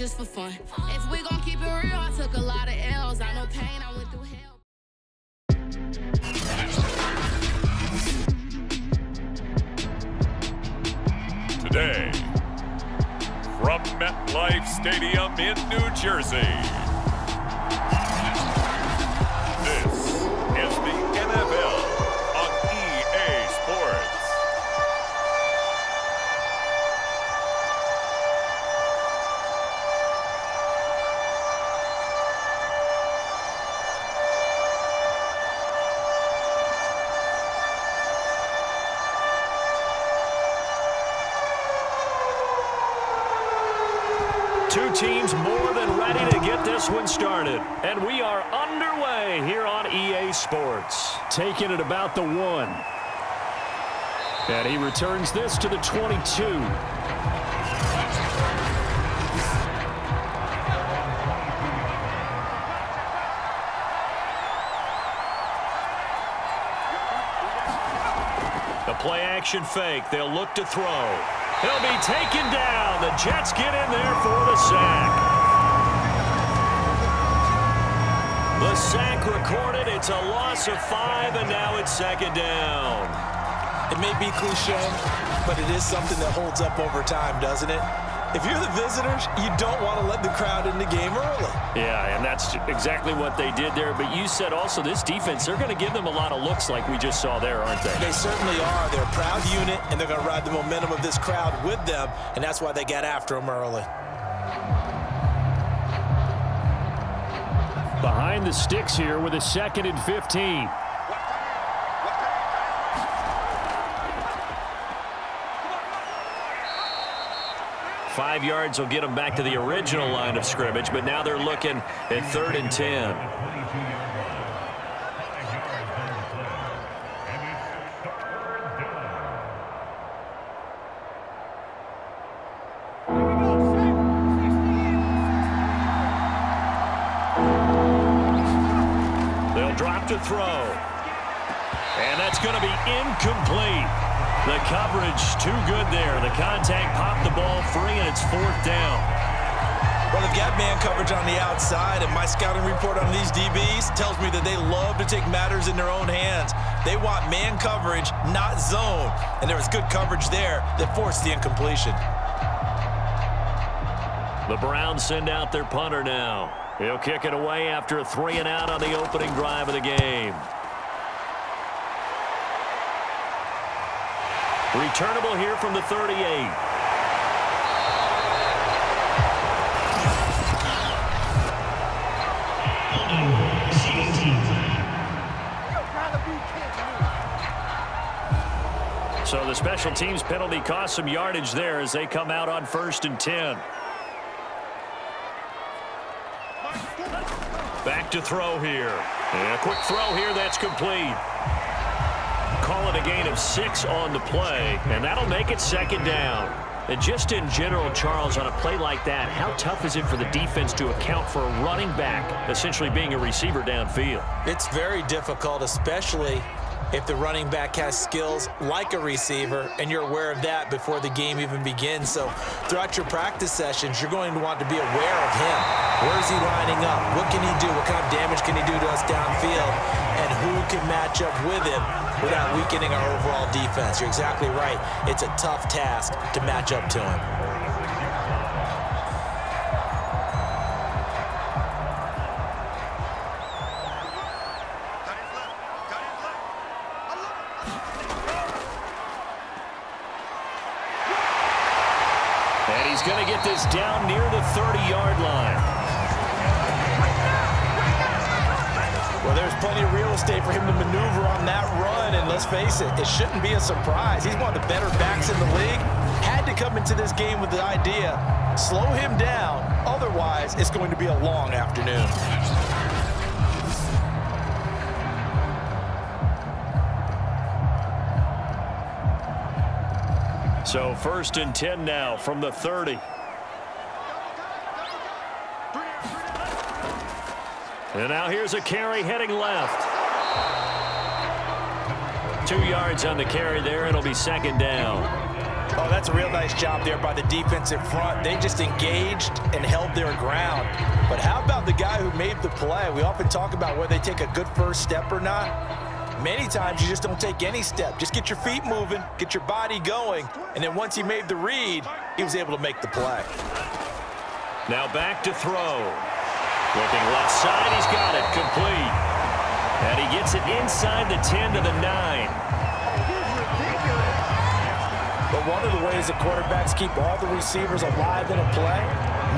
just for fun. If we gon' keep it real, I took a lot of L's. I know pain, I went through hell. Today, from MetLife Stadium in New Jersey, this is the NFL on EA Sports. Two teams more than ready to get this one started. And we are underway here on EA Sports. Taking it about the 1. And he returns this to the 22. The play action fake. They'll look to throw. He'll be taken down. The Jets get in there for the sack. The sack recorded. It's a loss of 5, and now it's second down. It may be cliche, but it is something that holds up over time, doesn't it? If you're the visitors, you don't want to let the crowd in the game early. Yeah, and that's exactly what they did there. But you said also this defense, they're going to give them a lot of looks like we just saw there, aren't they? They certainly are. They're a proud unit, and they're going to ride the momentum of this crowd with them, and that's why they got after them early. Behind the sticks here with a 2nd and 15. 5 yards will get them back to the original line of scrimmage, but now they're looking at 3rd and 10. They'll drop to throw. And that's going to be incomplete. The coverage too good there. The contact popped the ball free, and it's 4th down. Well, they've got man coverage on the outside, and my scouting report on these DBs tells me that they love to take matters in their own hands. They want man coverage, not zone. And there was good coverage there that forced the incompletion. The Browns send out their punter now. He'll kick it away after a 3-and-out on the opening drive of the game. Returnable here from the 38. So the special teams penalty cost some yardage there as they come out on 1st and 10. Back to throw here. And a quick throw here that's complete. Call it a gain of 6 on the play, and that'll make it 2nd down. And just in general, Charles, on a play like that, how tough is it for the defense to account for a running back essentially being a receiver downfield? It's very difficult, especially if the running back has skills like a receiver, and you're aware of that before the game even begins. So throughout your practice sessions, you're going to want to be aware of him. Where is he lining up? What can he do? What kind of damage can he do to us downfield? And who can match up with him without weakening our overall defense? You're exactly right. It's a tough task to match up to him. And he's going to get this down near the 30-yard line. Well, there's plenty of real estate for him to maneuver on that run, and let's face it, it shouldn't be a surprise. He's one of the better backs in the league. Had to come into this game with the idea, slow him down, otherwise it's going to be a long afternoon. So 1st and 10 now from the 30. And now here's a carry heading left. 2 yards on the carry there. It'll be 2nd down. Oh, that's a real nice job there by the defensive front. They just engaged and held their ground. But how about the guy who made the play? We often talk about whether they take a good first step or not. Many times you just don't take any step. Just get your feet moving, get your body going, and then once he made the read, he was able to make the play. Now back to throw. Looking left side, he's got it, complete. And he gets it inside the 10 to the 9. But one of the ways the quarterbacks keep all the receivers alive in a play,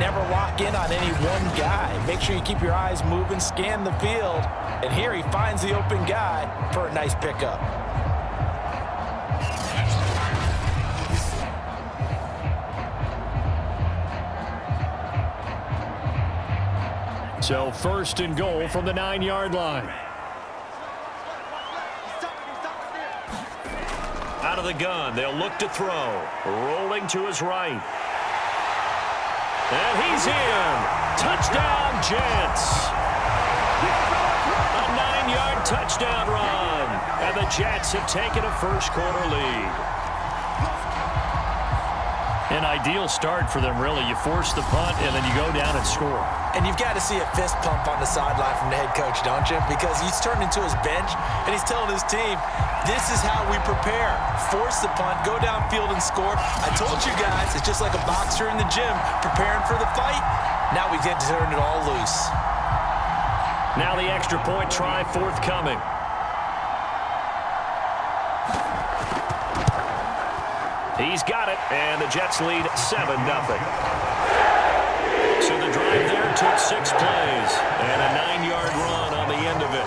never lock in on any one guy. Make sure you keep your eyes moving, scan the field, and here he finds the open guy for a nice pickup. So first and goal from the 9-yard line. Out of the gun, they'll look to throw. Rolling to his right. And he's in. Touchdown, Jets. A 9-yard touchdown run. And the Jets have taken a first-quarter lead. An ideal start for them, really. You force the punt, and then you go down and score. And you've got to see a fist pump on the sideline from the head coach, don't you? Because he's turned into his bench, and he's telling his team, this is how we prepare. Force the punt, go downfield and score. I told you guys, it's just like a boxer in the gym preparing for the fight. Now we get to turn it all loose. Now the extra point try forthcoming. He's got it, and the Jets lead 7-0. So the drive there took 6 plays, and a 9-yard run on the end of it.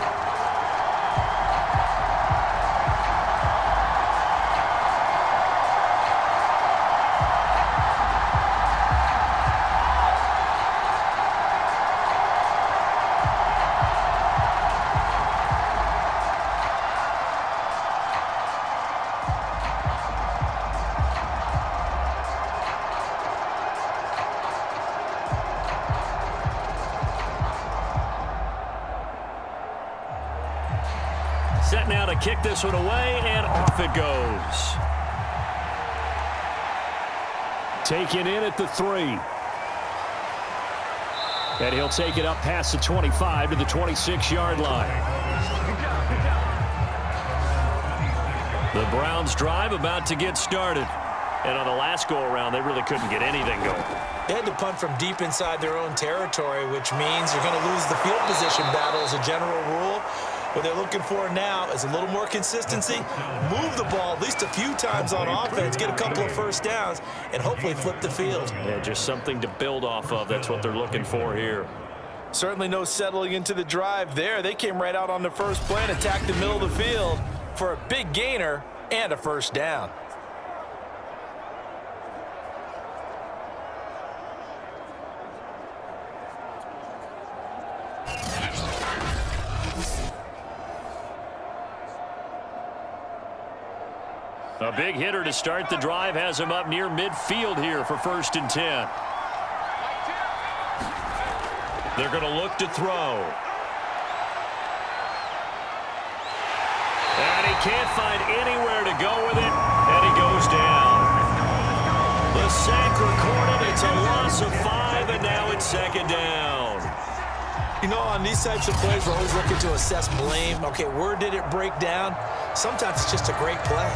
Set now to kick this one away, and off it goes. Taken in at the 3. And he'll take it up past the 25 to the 26-yard line. The Browns drive about to get started. And on the last go-around, they really couldn't get anything going. They had to punt from deep inside their own territory, which means you're going to lose the field position battle as a general rule. What they're looking for now is a little more consistency, move the ball at least a few times on offense, get a couple of first downs, and hopefully flip the field. Yeah, just something to build off of. That's what they're looking for here. Certainly no settling into the drive there. They came right out on the first play and attacked the middle of the field for a big gainer and a first down. A big hitter to start the drive has him up near midfield here for 1st and 10. They're going to look to throw. And he can't find anywhere to go with it, and he goes down. The sack recorded. It's a loss of 5, and now it's 2nd down. You know, on these types of plays, we're always looking to assess blame. Okay, where did it break down? Sometimes it's just a great play.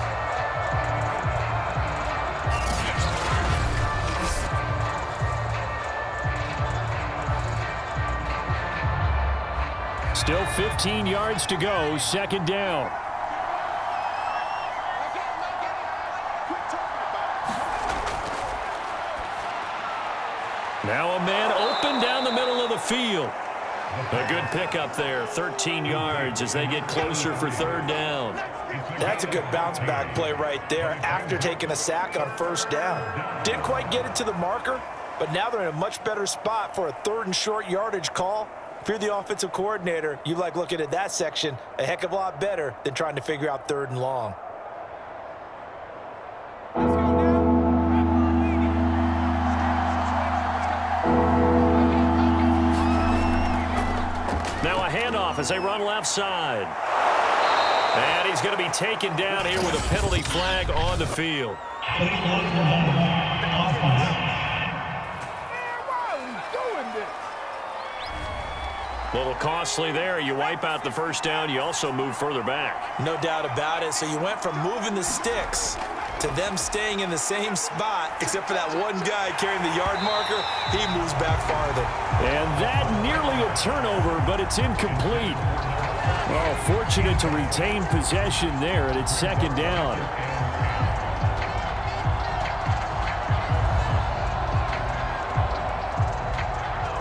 Still 15 yards to go, 2nd down. Now a man open down the middle of the field. A good pickup there, 13 yards as they get closer for 3rd down. That's a good bounce back play right there after taking a sack on 1st down. Didn't quite get it to the marker, but now they're in a much better spot for a 3rd and short yardage call. If you're the offensive coordinator, you like looking at that section a heck of a lot better than trying to figure out 3rd and long. Now a handoff as they run left side. And he's going to be taken down here with a penalty flag on the field. A little costly there. You wipe out the first down. You also move further back. No doubt about it. So you went from moving the sticks to them staying in the same spot, except for that one guy carrying the yard marker. He moves back farther. And that nearly a turnover, but it's incomplete. Oh, fortunate to retain possession there, and it's second down.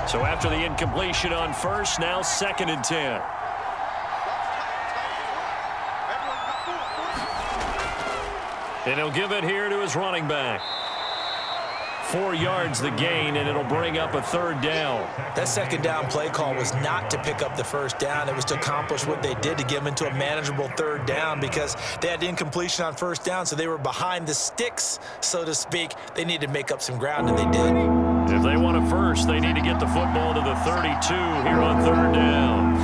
So after the incompletion on first, now 2nd and 10. And he'll give it here to his running back. 4 yards the gain, and it'll bring up a 3rd down. That second down play call was not to pick up the first down. It was to accomplish what they did, to get them into a manageable 3rd down, because they had incompletion on first down, so they were behind the sticks, so to speak. They needed to make up some ground, and they did. If they want a first, they need to get the football to the 32 here on 3rd down.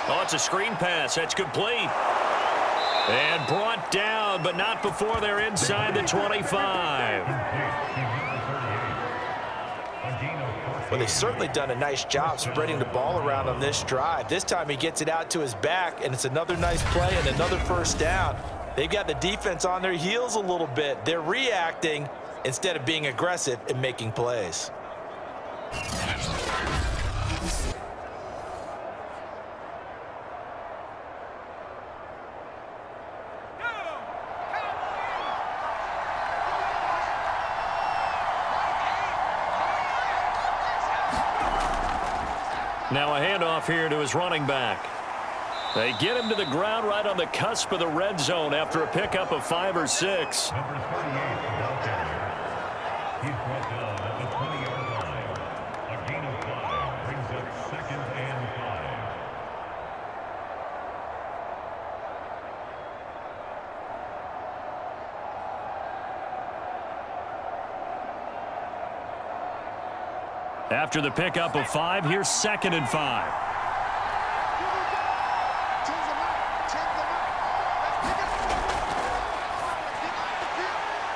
Oh, it's a screen pass. That's complete. And brought down, but not before they're inside the 25. Well, they've certainly done a nice job spreading the ball around on this drive. This time he gets it out to his back, and it's another nice play and another first down. They've got the defense on their heels a little bit. They're reacting instead of being aggressive and making plays. Now a handoff here to his running back. They get him to the ground right on the cusp of the red zone after a pickup of 5 or 6. Number 38, he's brought down at the 20-yard line. A gain of 5 brings up 2nd and 5. After the pickup of 5, here's 2nd and 5.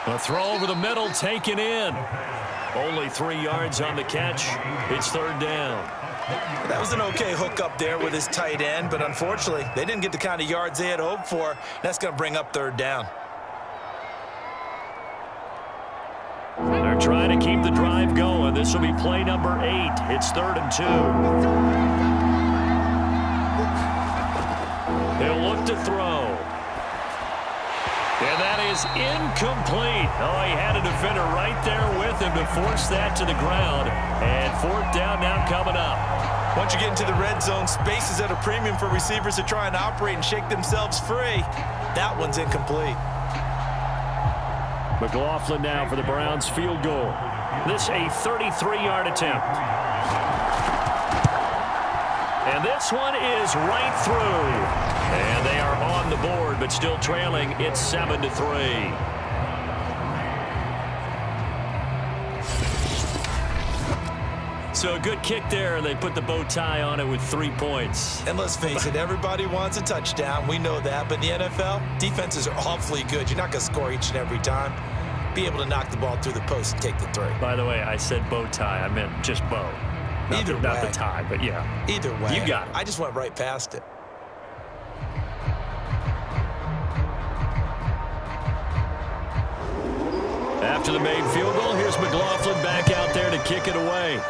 A throw over the middle, taken in. Only 3 yards on the catch. It's 3rd down. That was an okay hook up there with his tight end, but unfortunately, they didn't get the kind of yards they had hoped for. That's going to bring up 3rd down. They're trying to keep the drive going. This will be play number 8. It's 3rd and 2. They'll look to throw. And that is incomplete. Oh, he had a defender right there with him to force that to the ground. And 4th down now coming up. Once you get into the red zone, space is at a premium for receivers to try and operate and shake themselves free. That one's incomplete. McLaughlin now for the Browns field goal. This a 33-yard attempt. And this one is right through. And they are on the board, but still trailing. It's 7-3. So a good kick there, and they put the bow tie on it with 3 points. And let's face it, everybody wants a touchdown. We know that. But in the NFL, defenses are awfully good. You're not going to score each and every time. Be able to knock the ball through the post and take the 3. By the way, I said bow tie. I meant just bow. Not the tie, but yeah. Either way. You got it. I just went right past it. After the made field goal, here's McLaughlin back out there to kick it away.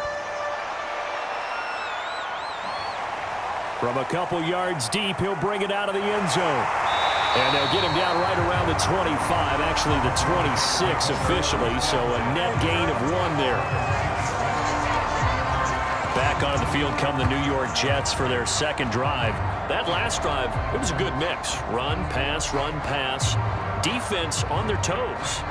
From a couple yards deep, he'll bring it out of the end zone. And they'll get him down right around the 25, actually the 26 officially, so a net gain of 1 there. Back onto the field come the New York Jets for their 2nd drive. That last drive, it was a good mix. Run, pass, defense on their toes.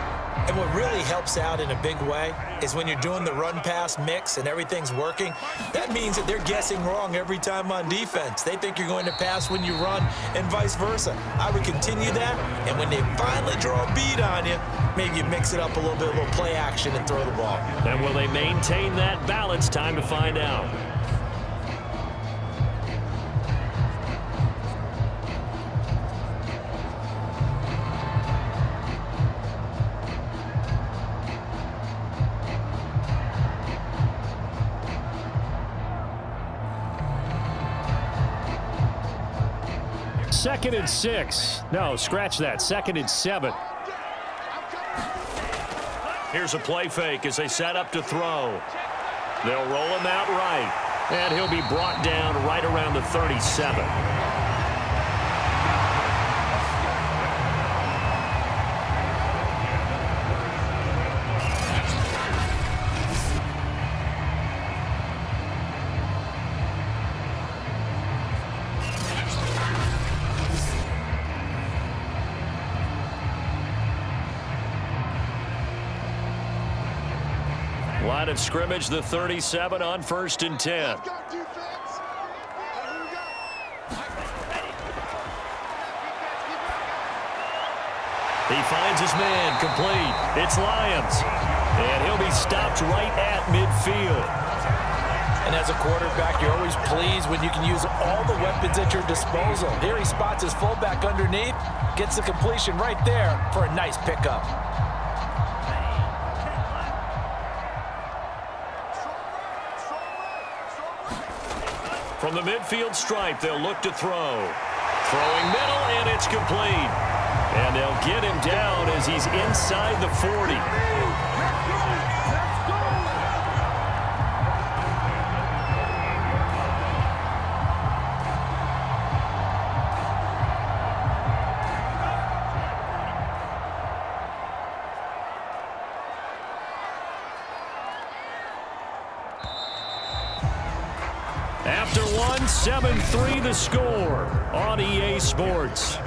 And what really helps out in a big way is when you're doing the run-pass mix and everything's working, that means that they're guessing wrong every time on defense. They think you're going to pass when you run and vice versa. I would continue that, and when they finally draw a beat on you, maybe you mix it up a little bit, a little play action and throw the ball. And will they maintain that balance? Time to find out. 2nd and 6. No, scratch that. 2nd and 7. Here's a play fake as they set up to throw. They'll roll him out right, and he'll be brought down right around the 37. Line of scrimmage, the 37 on 1st and 10. He finds his man, complete. It's Lyons. And he'll be stopped right at midfield. And as a quarterback, you're always pleased when you can use all the weapons at your disposal. Here he spots his fullback underneath, gets the completion right there for a nice pickup. From the midfield stripe, they'll look to throw. Throwing middle, and it's complete. And they'll get him down as he's inside the 40. After one, 7-3 the score on EA Sports.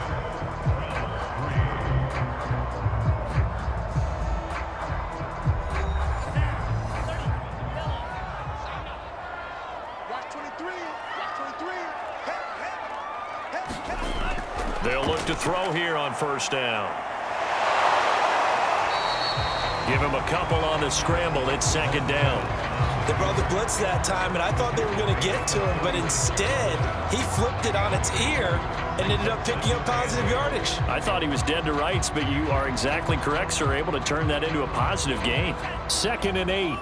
They'll look to throw here on 1st down. Give him a couple on the scramble. It's 2nd down. They brought the blitz that time, and I thought they were going to get to him, but instead, he flipped it on its ear and ended up picking up positive yardage. I thought he was dead to rights, but you are exactly correct, sir. Able to turn that into a positive gain. 2nd and 8.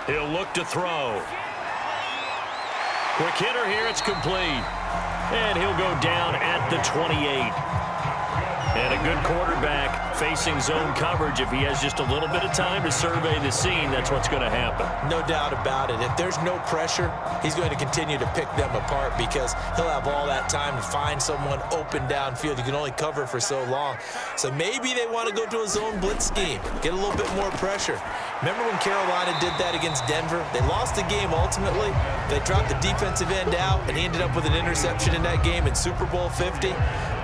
He'll look to throw. Quick hitter here. It's complete. And he'll go down at the 28. And a good quarterback facing zone coverage. If he has just a little bit of time to survey the scene, that's what's going to happen. No doubt about it. If there's no pressure, he's going to continue to pick them apart because he'll have all that time to find someone open downfield. You can only cover for so long. So maybe they want to go to a zone blitz scheme, get a little bit more pressure. Remember when Carolina did that against Denver? They lost the game ultimately. They dropped the defensive end out, and he ended up with an interception in that game in Super Bowl 50.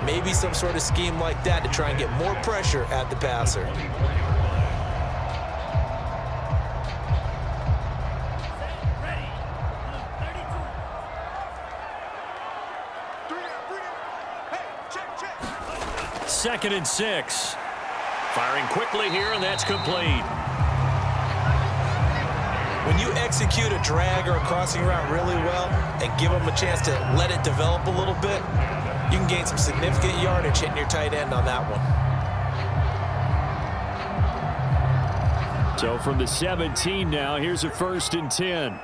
Maybe some sort of scheme like that to try and get more pressure at the passer. Second and 6. Firing quickly here, and that's complete. When you execute a drag or a crossing route really well and give them a chance to let it develop a little bit, you can gain some significant yardage hitting your tight end on that one. So from the 17 now, here's a 1st and 10.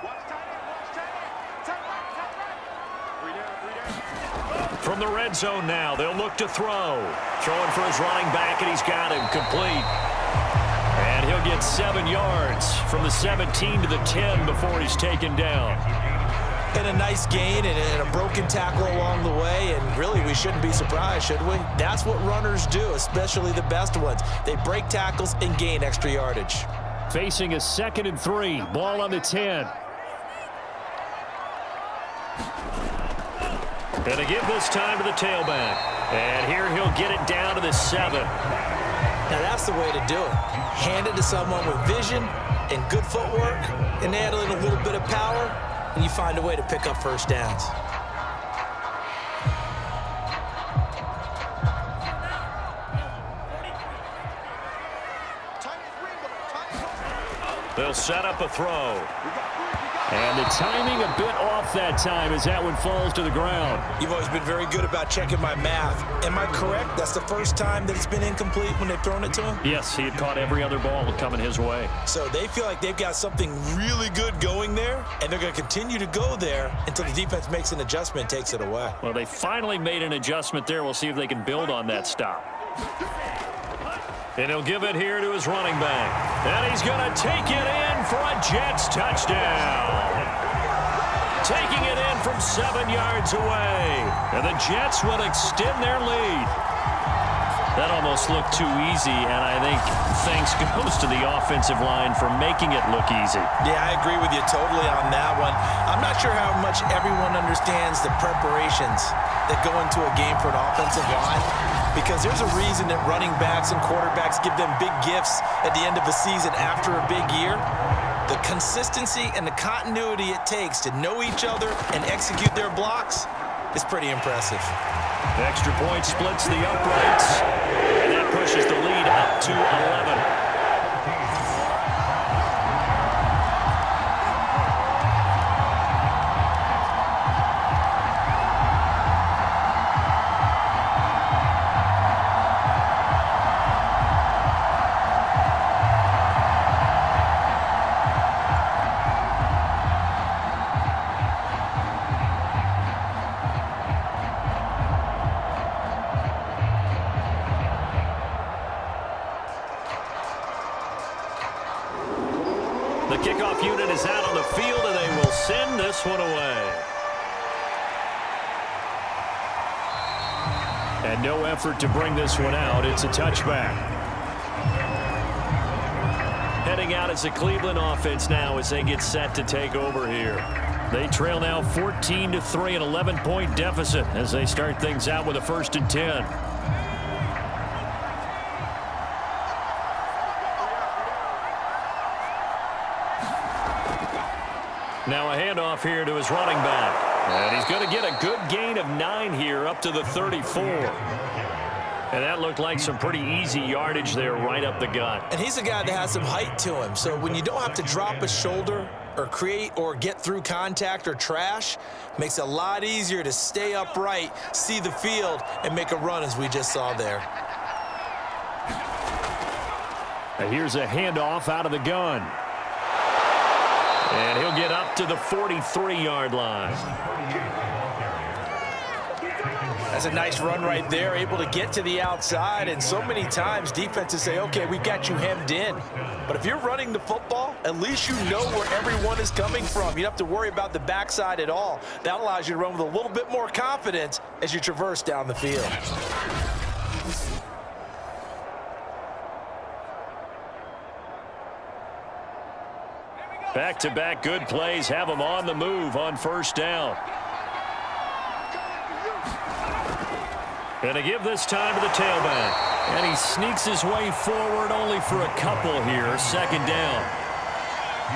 From the red zone now, they'll look to throw. Throwing for his running back, and he's got him complete. And he'll get 7 yards from the 17 to the 10 before he's taken down. And a nice gain and a broken tackle along the way, and really we shouldn't be surprised, should we? That's what runners do, especially the best ones. They break tackles and gain extra yardage. Facing a 2nd and 3, ball on the 10. And to give this time to the tailback. And here he'll get it down to the 7. Now that's the way to do it. Hand it to someone with vision and good footwork, and add in a little bit of power, and you find a way to pick up 1st downs. They'll set up a throw. And the timing a bit off that time as that one falls to the ground. You've always been very good about checking my math. Am I correct? That's the first time that it's been incomplete when they've thrown it to him? Yes, he had caught every other ball coming his way. So they feel like they've got something really good going there, and they're going to continue to go there until the defense makes an adjustment and takes it away. Well, they finally made an adjustment there. We'll see if they can build on that stop. And he'll give it here to his running back. And he's going to take it in for a Jets touchdown. Taking it in from 7 yards away. And the Jets will extend their lead. That almost looked too easy, and I think thanks goes to the offensive line for making it look easy. Yeah, I agree with you totally on that one. I'm not sure how much everyone understands the preparations that go into a game for an offensive line, because there's a reason that running backs and quarterbacks give them big gifts at the end of a season after a big year. The consistency and the continuity it takes to know each other and execute their blocks is pretty impressive. Extra point splits the uprights, and that pushes the lead up to 11. The kickoff unit is out on the field, and they will send this one away. And no effort to bring this one out. It's a touchback. Heading out as a Cleveland offense now as they get set to take over here. They trail now 14-3, an 11-point deficit as they start things out with a 1st and 10. Now a handoff here to his running back. And he's going to get a good gain of 9 here up to the 34. And that looked like some pretty easy yardage there right up the gut. And he's a guy that has some height to him. So when you don't have to drop a shoulder or create or get through contact or trash, makes it a lot easier to stay upright, see the field, and make a run as we just saw there. And here's a handoff out of the gun. And he'll get up to the 43-yard line. That's a nice run right there, able to get to the outside. And so many times defenses say, okay, we got you hemmed in. But if you're running the football, at least you know where everyone is coming from. You don't have to worry about the backside at all. That allows you to run with a little bit more confidence as you traverse down the field. Back-to-back good plays have him on the move on 1st down. And to give this time to the tailback. And he sneaks his way forward only for a couple here, 2nd down.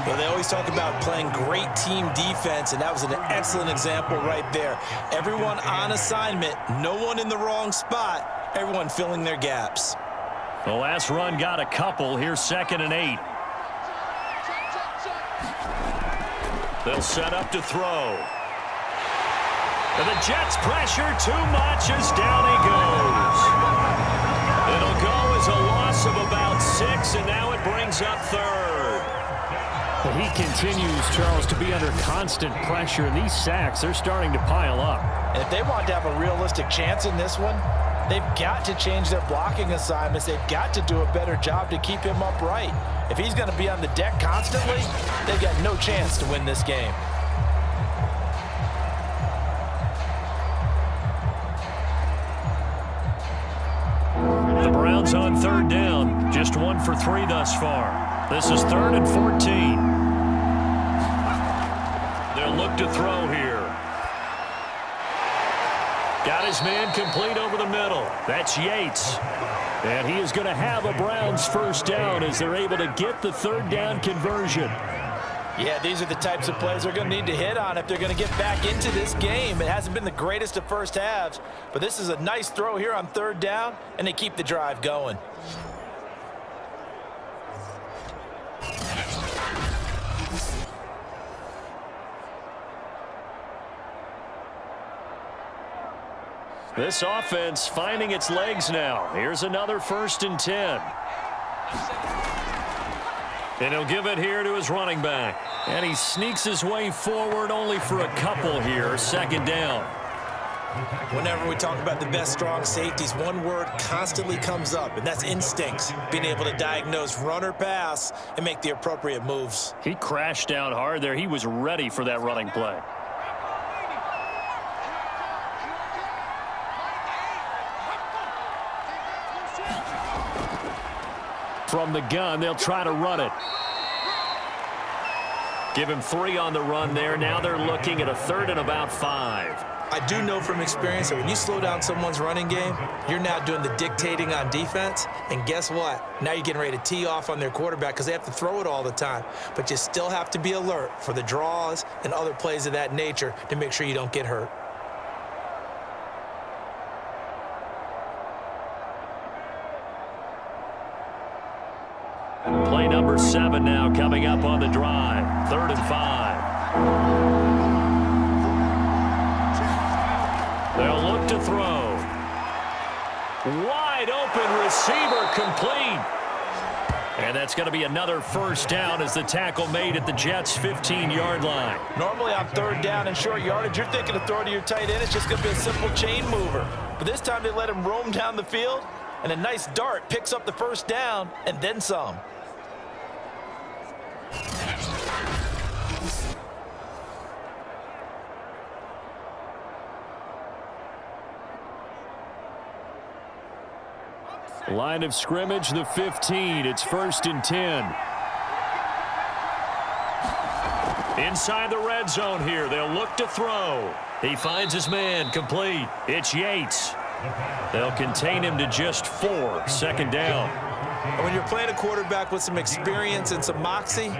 Well, they always talk about playing great team defense, and that was an excellent example right there. Everyone on assignment, no one in the wrong spot, everyone filling their gaps. The last run got a couple. Here's 2nd and 8. They'll set up to throw. And the Jets pressure too much as down he goes. It'll go as a loss of about 6, and now it brings up 3rd. Well, he continues, Charles, to be under constant pressure, and these sacks, they're starting to pile up. And if they want to have a realistic chance in this one, they've got to change their blocking assignments. They've got to do a better job to keep him upright. If he's going to be on the deck constantly, they've got no chance to win this game. The Browns on 3rd down. Just 1 for 3 thus far. This is 3rd and 14. They'll look to throw here. Got his man complete over the middle. That's Yates. And he is going to have a Browns 1st down as they're able to get the 3rd down conversion. Yeah, these are the types of plays they're going to need to hit on if they're going to get back into this game. It hasn't been the greatest of first halves, but this is a nice throw here on 3rd down, and they keep the drive going. This offense finding its legs now. Here's another 1st and 10. And he'll give it here to his running back. And he sneaks his way forward only for a couple here. 2nd down. Whenever we talk about the best strong safeties, one word constantly comes up, and that's instincts. Being able to diagnose run or pass and make the appropriate moves. He crashed down hard there. He was ready for that running play. From the gun, they'll try to run it. Give him 3 on the run there. Now they're looking at a 3rd and about 5. I do know from experience that when you slow down someone's running game, you're now doing the dictating on defense. And guess what? Now you're getting ready to tee off on their quarterback because they have to throw it all the time. But you still have to be alert for the draws and other plays of that nature to make sure you don't get hurt. Play number 7 now coming up on the drive. 3rd and 5. They'll look to throw. Wide open receiver complete. And that's going to be another 1st down as the tackle made at the Jets' 15-yard line. Normally on 3rd down and short yardage, you're thinking of throwing to your tight end. It's just going to be a simple chain mover. But this time they let him roam down the field, and a nice dart picks up the 1st down and then some. Line of scrimmage, the 15. It's 1st and 10. Inside the red zone here. They'll look to throw. He finds his man complete. It's Yates. They'll contain him to just 4. 2nd down. When you're playing a quarterback with some experience and some moxie,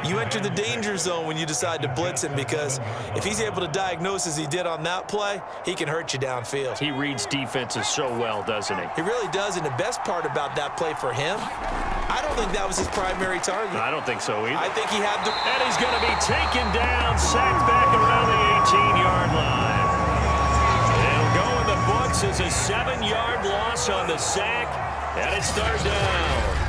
you enter the danger zone when you decide to blitz him, because if he's able to diagnose as he did on that play, he can hurt you downfield. He reads defenses so well, doesn't he? He really does, and the best part about that play for him, I don't think that was his primary target. I don't think so either. I think he had the... And he's going to be taken down, sacked back around the 18-yard line. It'll go in the books as a 7-yard loss on the sack, and it's 3rd down.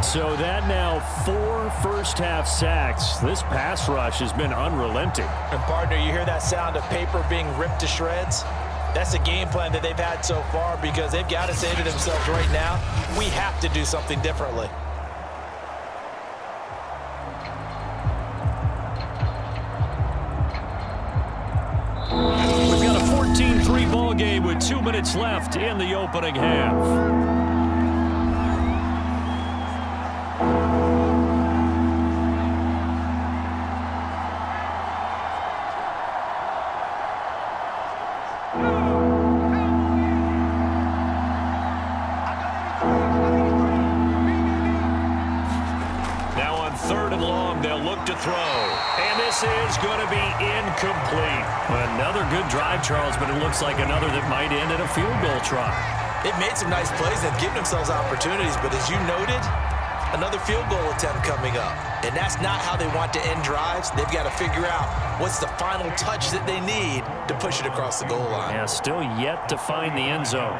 So that now 4 first-half sacks. This pass rush has been unrelenting. And partner, you hear that sound of paper being ripped to shreds? That's a game plan that they've had so far, because they've got to say to themselves right now, we have to do something differently. We've got a 14-3 ball game with 2 minutes left in the opening half. Is going to be incomplete. Another good drive, Charles, but it looks like another that might end in a field goal try. They've made some nice plays. They've given themselves opportunities, but as you noted, another field goal attempt coming up. And that's not how they want to end drives. They've got to figure out what's the final touch that they need to push it across the goal line. Yeah, still yet to find the end zone.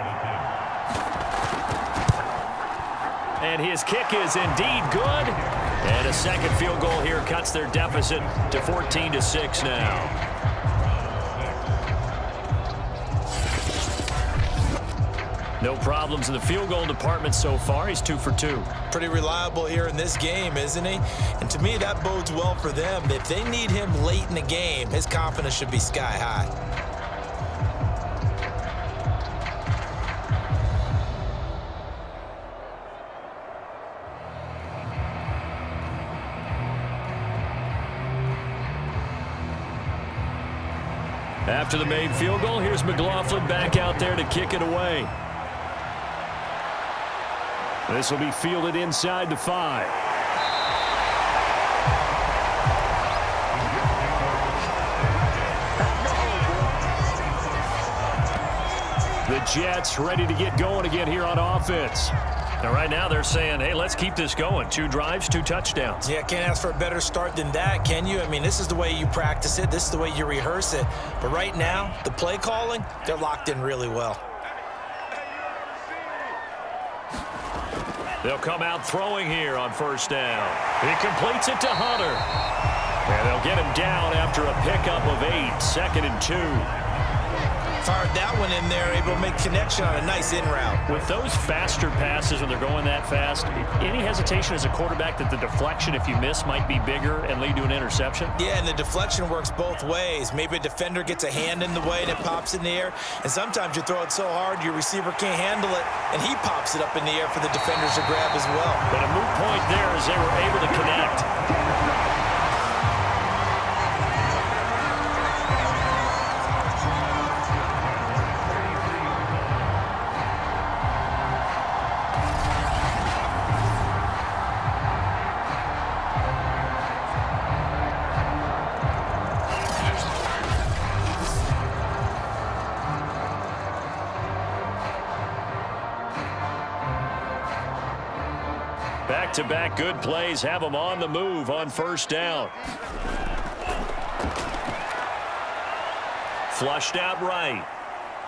And his kick is indeed good. And a second field goal here cuts their deficit to 14-6 now. No problems in the field goal department so far. He's 2 for 2. Pretty reliable here in this game, isn't he? And to me, that bodes well for them. If they need him late in the game, his confidence should be sky high. After the made field goal, here's McLaughlin back out there to kick it away. This will be fielded inside the 5. The Jets ready to get going again here on offense. And right now they're saying, hey, let's keep this going. 2 drives, 2 touchdowns. Yeah, can't ask for a better start than that, can you? I mean, this is the way you practice it. This is the way you rehearse it. But right now, the play calling, they're locked in really well. They'll come out throwing here on first down. He completes it to Hunter. And they'll get him down after a pickup of 8, 2nd and 2. Fired that one in there, able to make connection on a nice in route. With those faster passes when they're going that fast, any hesitation as a quarterback that the deflection, if you miss, might be bigger and lead to an interception? Yeah, and the deflection works both ways. Maybe a defender gets a hand in the way and it pops in the air, and sometimes you throw it so hard your receiver can't handle it, and he pops it up in the air for the defenders to grab as well. But a moot point there as they were able to connect. Back-to-back good plays have them on the move on first down. Flushed out right.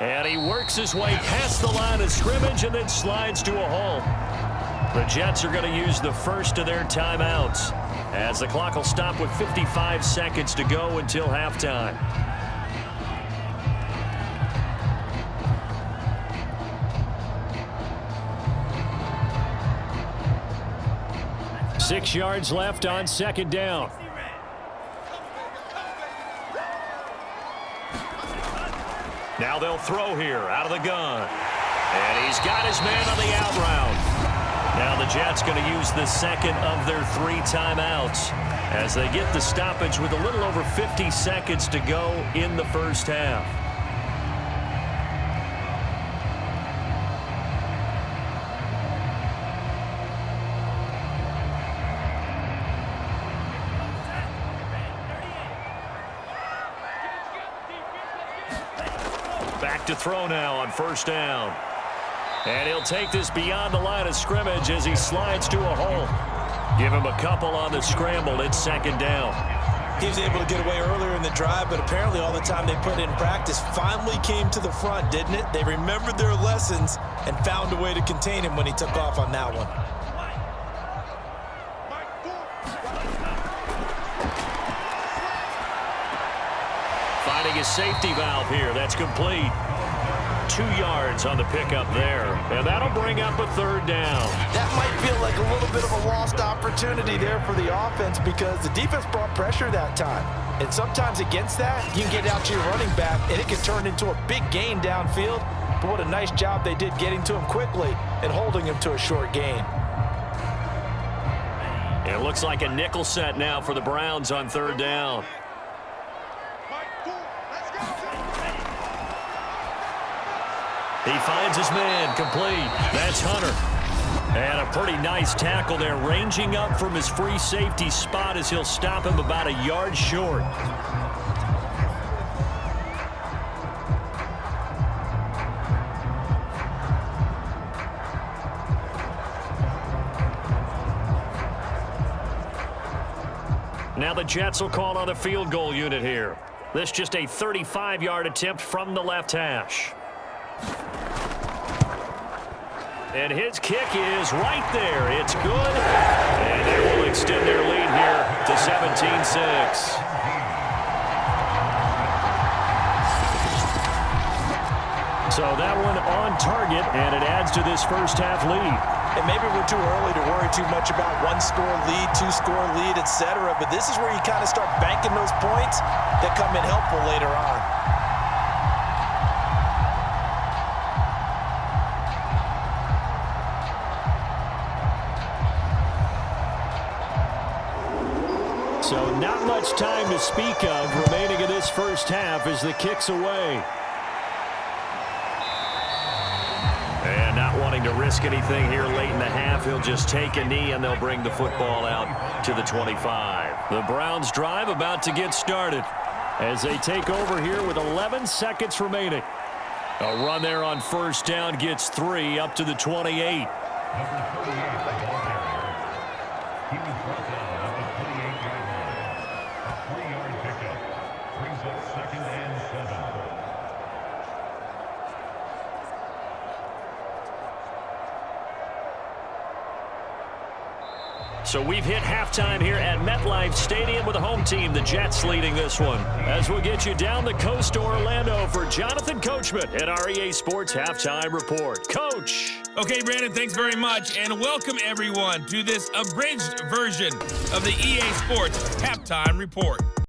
And he works his way past the line of scrimmage and then slides to a hole. The Jets are going to use the first of their timeouts as the clock will stop with 55 seconds to go until halftime. Six yards left on second down. Now they'll throw here out of the gun. And he's got his man on the out route. Now the Jets going to use the second of their 3 timeouts as they get the stoppage with a little over 50 seconds to go in the first half. Back to throw now on first down. And he'll take this beyond the line of scrimmage as he slides to a hole. Give him a couple on the scramble. It's second down. He was able to get away earlier in the drive, but apparently all the time they put in practice finally came to the front, didn't it? They remembered their lessons and found a way to contain him when he took off on that one. Finding his safety valve here. That's complete. 2 yards on the pickup there. And that'll bring up a third down. That might feel like a little bit of a lost opportunity there for the offense because the defense brought pressure that time. And sometimes against that, you can get out to your running back, and it can turn into a big gain downfield. But what a nice job they did getting to him quickly and holding him to a short gain. It looks like a nickel set now for the Browns on third down. He finds his man complete. That's Hunter. And a pretty nice tackle there, ranging up from his free safety spot as he'll stop him about a yard short. Now the Jets will call on the field goal unit here. This just a 35-yard attempt from the left hash. And his kick is right there. It's good. And they will extend their lead here to 17-6. So that one on target, and it adds to this first half lead. And maybe we're too early to worry too much about 1-score lead, 2-score lead, etc. But this is where you kind of start banking those points that come in helpful later on. So not much time to speak of remaining in this first half as the kick's away. And not wanting to risk anything here late in the half, he'll just take a knee and they'll bring the football out to the 25. The Browns drive about to get started as they take over here with 11 seconds remaining. A run there on first down gets 3 up to the 28. Number 38, the ball carrier. He was brought down at the 28-yard line. A 3-yard pickup brings up 2nd and 7. So we've hit halftime here at MetLife Stadium with the home team, the Jets, leading this one. As we'll get you down the coast to Orlando for Jonathan Coachman at our EA Sports Halftime Report. Coach. Okay, Brandon, thanks very much, and welcome everyone to this abridged version of the EA Sports Halftime Report.